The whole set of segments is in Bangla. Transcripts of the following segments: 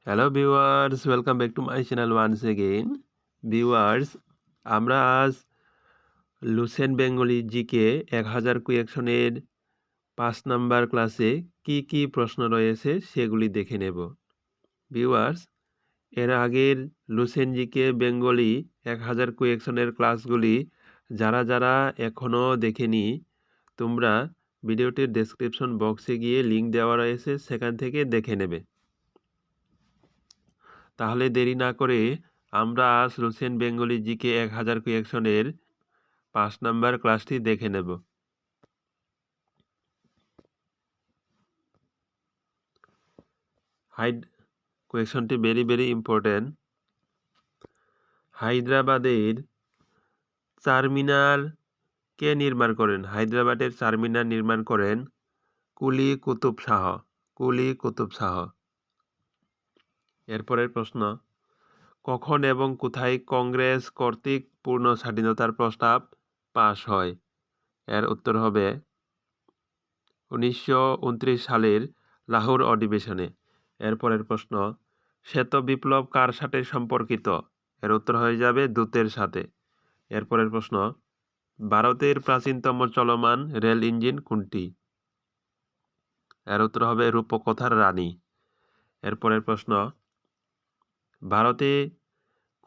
Hello viewers, welcome back to my channel once again. Viewers, আমরা আজ লুসেন্ট বেঙ্গলি জিকে 1000 কোয়েকশনের 5 নাম্বার ক্লাসে কি কি প্রশ্ন রয়েছে সেগুলি দেখে নেব। ভিউয়ার্স, এর আগের লুসেন্ট জিকে বেঙ্গলি 1000 কোয়েকশনের ক্লাসগুলি যারা এখনও দেখেনি, তোমরা ভিডিওটির ডেসক্রিপশন বক্সে গিয়ে লিঙ্ক দেওয়া রয়েছে, সেখান থেকে দেখে নেবে। তাহলে দেরি না করে আমরা আজ লুসেন্ট বেঙ্গলি জিকে 1000 কোয়েকশনের 5 নাম্বার ক্লাসটি দেখে নেব। কোয়েকশনটি ভেরি ইম্পর্টেন্ট। হায়দ্রাবাদের চারমিনার কে নির্মাণ করেন? হায়দ্রাবাদের চারমিনার নির্মাণ করেন কুলি কুতুব শাহ। কুলি কুতুব শাহ। এরপরের প্রশ্ন, কখন এবং কোথায় কংগ্রেস কর্তৃক পূর্ণ স্বাধীনতার প্রস্তাব পাশ হয়? এর উত্তর হবে 1929 সালের লাহোর অধিবেশনে। এরপরের প্রশ্ন, শ্বেত বিপ্লব কার সাথে সম্পর্কিত? এর উত্তর হয়ে যাবে দূতের সাথে। এরপরের প্রশ্ন, ভারতের প্রাচীনতম চলমান রেল ইঞ্জিন কোনটি? এর উত্তর হবে রূপকথার রানী। এরপরের প্রশ্ন, ভারতে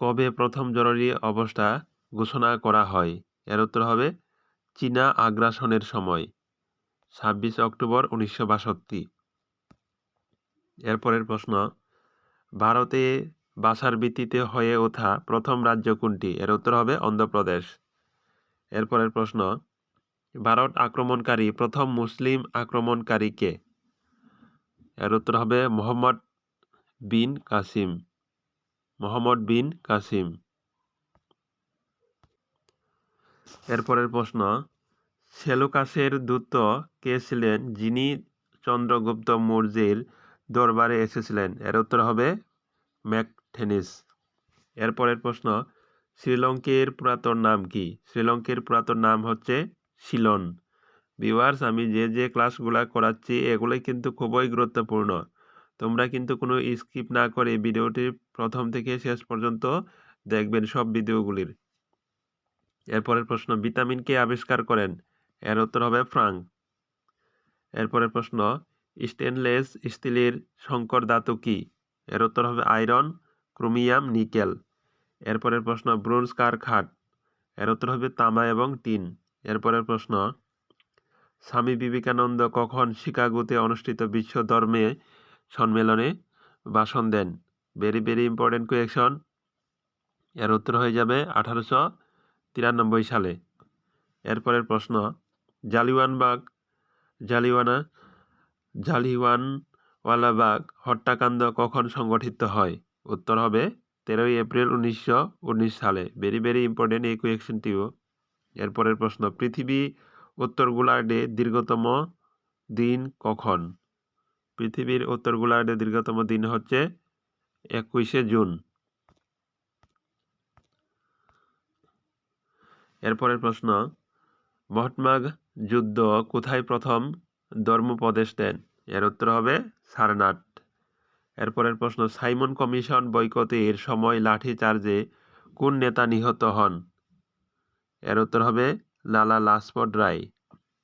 কবে প্রথম জরুরি অবস্থা ঘোষণা করা হয়? এর উত্তর হবে চীনা আগ্রাসনের সময়, 26 অক্টোবর 1962। এরপরের প্রশ্ন, ভারতে ভাষার ভিত্তিতে হয়ে ওঠা প্রথম রাজ্য কোনটি? এর উত্তর হবে অন্ধ্রপ্রদেশ। এরপরের প্রশ্ন, ভারত আক্রমণকারী প্রথম মুসলিম আক্রমণকারী কে? এর উত্তর হবে মোহাম্মদ বিন কাসিম। মোহাম্মদ বিন কাসিম। এরপরের প্রশ্ন, সেলুকাসের দূত কে ছিলেন যিনি চন্দ্রগুপ্ত মৌর্যের দরবারে এসেছিলেন? এর উত্তর হবে ম্যাকথেনিস। এরপরের প্রশ্ন, শ্রীলঙ্কের পুরাতন নাম কি? শ্রীলঙ্কের পুরাতন নাম হচ্ছে সিলন। ভিউয়ার্স, আমি যে ক্লাসগুলো করাচ্ছি এগুলোই কিন্তু খুবই গুরুত্বপূর্ণ। তোমরা কিন্তু কোনো স্কিপ না করে ভিডিওটি প্রথম থেকে শেষ পর্যন্ত দেখবেন সব ভিডিওগুলির। এরপরের প্রশ্ন, ভিটামিন কে আবিষ্কার করেন? এর উত্তর হবে ফ্রাঙ্ক। এরপরের প্রশ্ন, স্টেনলেস স্টিলের সংকর ধাতু কি? এর উত্তর হবে আয়রন, ক্রোমিয়াম, নিকেল। এরপরের প্রশ্ন, ব্রোঞ্জ কার খাট? এর উত্তর হবে তামা এবং টিন। এরপরের প্রশ্ন, স্বামী বিবেকানন্দ কখন শিকাগোতে অনুষ্ঠিত বিশ্ব ধর্মে সম্মেলনে ভাষণ দেন? Very important question. এর উত্তর হয়ে যাবে 1893 সালে। এরপরের প্রশ্ন, জালিয়ানওয়ালাবাগ হত্যাকাণ্ড কখন সংগঠিত হয়? উত্তর হবে 13 এপ্রিল 1919 সালে। ভেরি ইম্পর্টেন্ট এই কোয়েকশনটিও। এরপরের প্রশ্ন, পৃথিবী উত্তর গোলার্ধে দীর্ঘতম দিন কখন? পৃথিবীর উত্তর গোলার্ধে দীর্ঘতম দিন হচ্ছে 21শে জুন। এরপরের প্রশ্ন, মহাত্মা যুদ্ধ কোথায় প্রথম ধর্মোপদেশ দেন? এর উত্তর হবে সারনাথ। এরপরের প্রশ্ন, সাইমন কমিশন বয়কটের সময় লাঠি চার্জে কোন নেতা নিহত হন? এর উত্তর হবে লালা লাজপত রায়।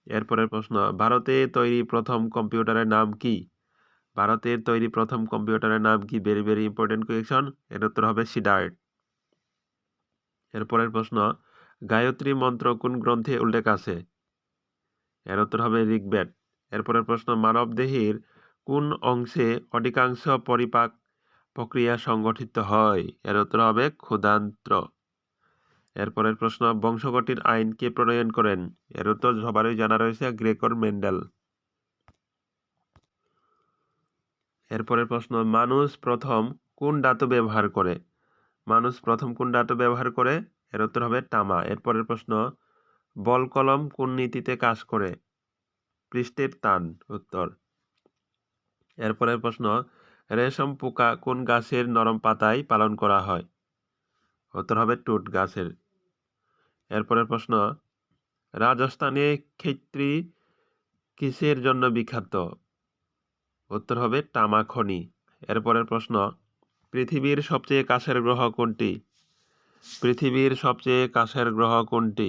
এরপরের প্রশ্ন, ভারতে তৈরি প্রথম কম্পিউটারের নাম কি? ভারতের তৈরি প্রথম কম্পিউটারের নাম কি? Very important question. এর উত্তর হবে সিডার্ট। এরপরের প্রশ্ন, গায়ত্রী মন্ত্র কোন গ্রন্থে উল্লেখ আছে? এর উত্তর হবে ঋগ্বেদ। এরপরের প্রশ্ন, মানবদেহের কোন অংশে অধিকাংশ পরিপাক প্রক্রিয়া সংগঠিত হয়? এর উত্তর হবে ক্ষুধান্ত্র। এরপরের প্রশ্ন, বংশগতির আইন কে প্রণয়ন করেন? এর উত্তর সবারই জানা রয়েছে, গ্রেগর মেন্ডেল। এরপরের প্রশ্ন, মানুষ প্রথম কোন ধাতু ব্যবহার করে? মানুষ প্রথম কোন ধাতু ব্যবহার করে? এর উত্তর হবে তামা। এরপরের প্রশ্ন, বল কলম কোন নীতিতে কাজ করে? পৃষ্ঠের টান। উত্তর। এরপরের প্রশ্ন, রেশম পোকা কোন গাছের নরম পাতায় পালন করা হয়? উত্তর হবে তুঁত গাছের। এরপরের প্রশ্ন, রাজস্থানে ক্ষেত্রী কিসের জন্য বিখ্যাত? উত্তর হবে তামা খনি। এরপরের প্রশ্ন, পৃথিবীর সবচেয়ে কাছের গ্রহ কোনটি? পৃথিবীর সবচেয়ে কাছের গ্রহ কোনটি?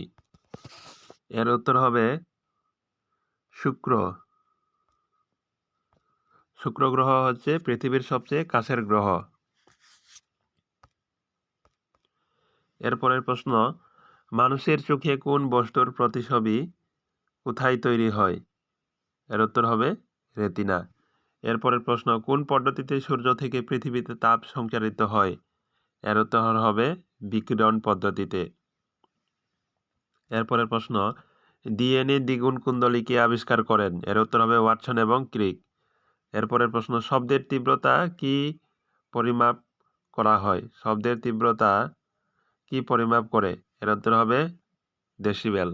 এর উত্তর হবে শুক্র। শুক্র গ্রহ হচ্ছে পৃথিবীর সবচেয়ে কাছের গ্রহ। এরপরের প্রশ্ন, মানুষের চোখে কোন বস্তুর প্রতিছবি কোথায় তৈরি হয়? এর উত্তর হবে রেটিনা। এরপরের প্রশ্ন, কোন পদ্ধতিতে সূর্য থেকে পৃথিবীতে তাপ সঞ্চারিত হয়? এর উত্তর হবে বিকিরণ পদ্ধতিতে। এরপরের প্রশ্ন, ডিএনএ দ্বিগুণ কুণ্ডলী কে আবিষ্কার করেন? এর উত্তর হবে ওয়াটসন এবং ক্রিক। এরপরের প্রশ্ন, শব্দের তীব্রতা কি পরিমাপ করা হয়? শব্দের তীব্রতা কি পরিমাপ করে? এর উত্তর হবে ডেসিবেল।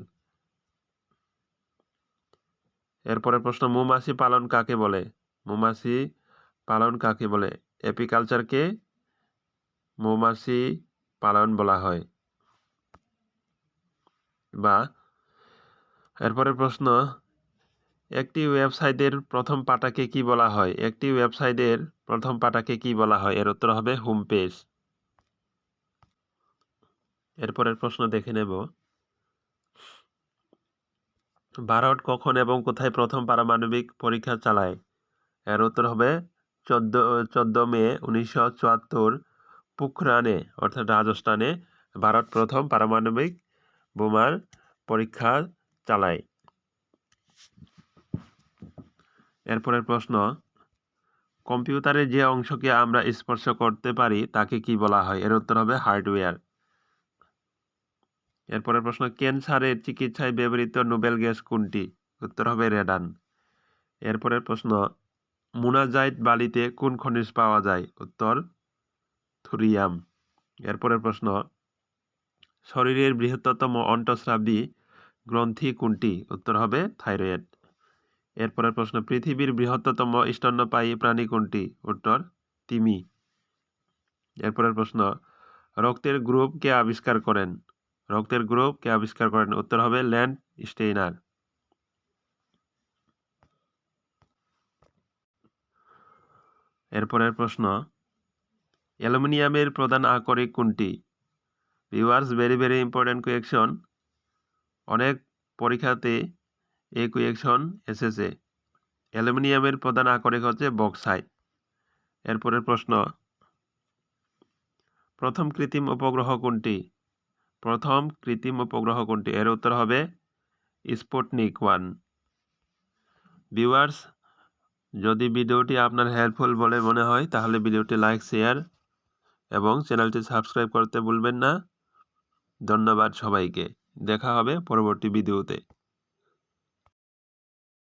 এরপরের প্রশ্ন, মৌমাছি পালন কাকে বলে? মৌমাছি পালন কাকে বলে? এপিকালচারকে মৌমাছি পালন বলা হয়। বা এরপরের প্রশ্ন, একটি ওয়েবসাইটের প্রথম পাতাকে কি বলা হয়? একটি ওয়েবসাইটের প্রথম পাতাকে কি বলা হয়? এর উত্তর হবে হোম পেজ। এরপরের প্রশ্ন দেখে নেব, ভারত কখন এবং কোথায় প্রথম পারমাণবিক পরীক্ষা চালায়? এর উত্তর হবে 14 মে 1974 পোখরানে অর্থাৎ রাজস্থানে ভারত প্রথম পারমাণবিক বোমার পরীক্ষা চালায়। এরপরের প্রশ্ন, কম্পিউটারের যে অংশকে আমরা স্পর্শ করতে পারি তাকে কি বলা হয়? এর উত্তর হবে হার্ডওয়্যার। এরপরের প্রশ্ন, ক্যান্সারের চিকিৎসায় ব্যবহৃত নোবেল গ্যাস কোনটি? উত্তর হবে রেডান। এরপরের প্রশ্ন, মোনাজাইট বালিতে কোন খনিজ পাওয়া যায়? উত্তর থুরিয়াম। এরপরের প্রশ্ন, শরীরের বৃহত্তম অন্তঃস্রাবী গ্রন্থি কোনটি? উত্তর হবে থাইরয়েড। এরপরের প্রশ্ন, পৃথিবীর বৃহত্তম স্তন্যপায়ী প্রাণী কোনটি? উত্তর তিমি। এরপরের প্রশ্ন, রক্তের গ্রুপ কে আবিষ্কার করেন? রক্তের গ্রুপ কে আবিষ্কার করেন? উত্তর হবে ল্যান্ড স্টেইনার। এরপরের প্রশ্ন, অ্যালুমিনিয়ামের প্রধান আকরিক কোনটি? Viewers, very very important question. অনেক পরীক্ষাতে এই কোয়েকশন এসেছে। অ্যালুমিনিয়ামের প্রধান আকরিক হচ্ছে বক্সাইট। এরপরের প্রশ্ন, প্রথম কৃত্রিম উপগ্রহ কোনটি? প্রথম কৃত্রিম উপগ্রহ কোনটি? এর উত্তর হবে স্পুটনিক 1। ভিউয়ার্স, যদি ভিডিওটি আপনার হেল্পফুল বলে মনে হয় তাহলে ভিডিওটি লাইক, শেয়ার এবং চ্যানেলটি সাবস্ক্রাইব করতে ভুলবেন না। ধন্যবাদ সবাইকে। দেখা হবে পরবর্তী ভিডিওতে।